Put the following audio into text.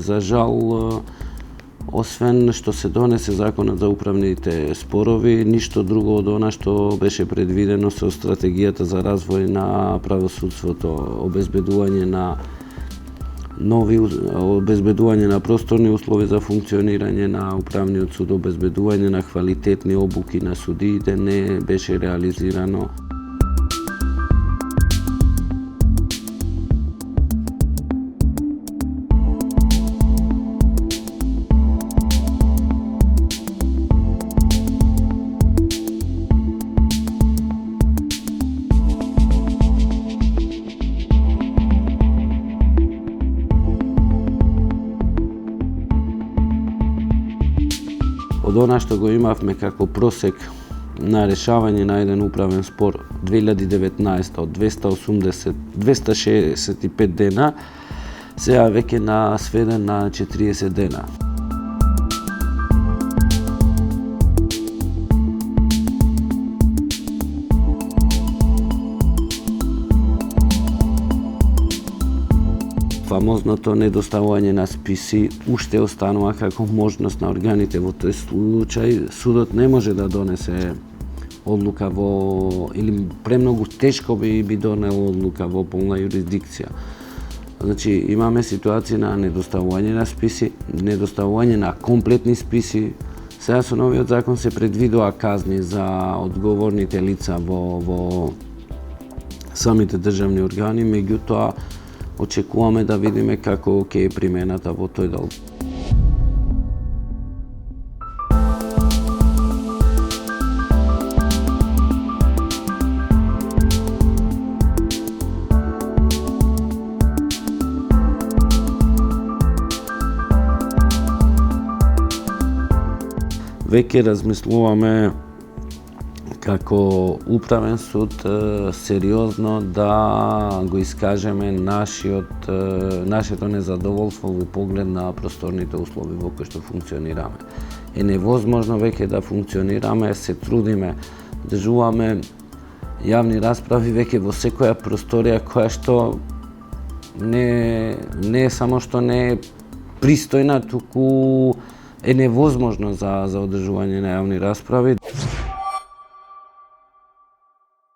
За жал, освен што се донесе законот за управните спорови, ништо друго од она што беше предвидено со стратегијата за развој на правосудството, обезбедување на просторни услови за функционирање на управниот суд, обезбедување на квалитетни обуки на судиите не беше реализирано. Од она што го имавме како просек на решавање на еден управен спор 2019 од 265 дена, сега веќе сведен на 40 дена. Фамозното недоставување на списи уште останува како можност на органите. Во тој случај судот не може да донесе одлука или премногу тешко би донел одлука во полна юрисдикција. Значи, имаме ситуација на недоставување на списи, недоставување на комплетни списи. Сега со новиот закон се предвидува казни за одговорните лица во самите државни органи, меѓутоа очекуваме да видиме како ќе е примената во тој дел. Веќе размислуваме како управен суд сериозно да го искажеме нашето незадоволство во поглед на просторните услови во кои што функционираме. Е невозможно веќе да функционираме, се трудиме, држуваме јавни расправи веќе во секоја просторија која што не е само што не е пристојна, туку е невозможно за одржување на јавни расправи.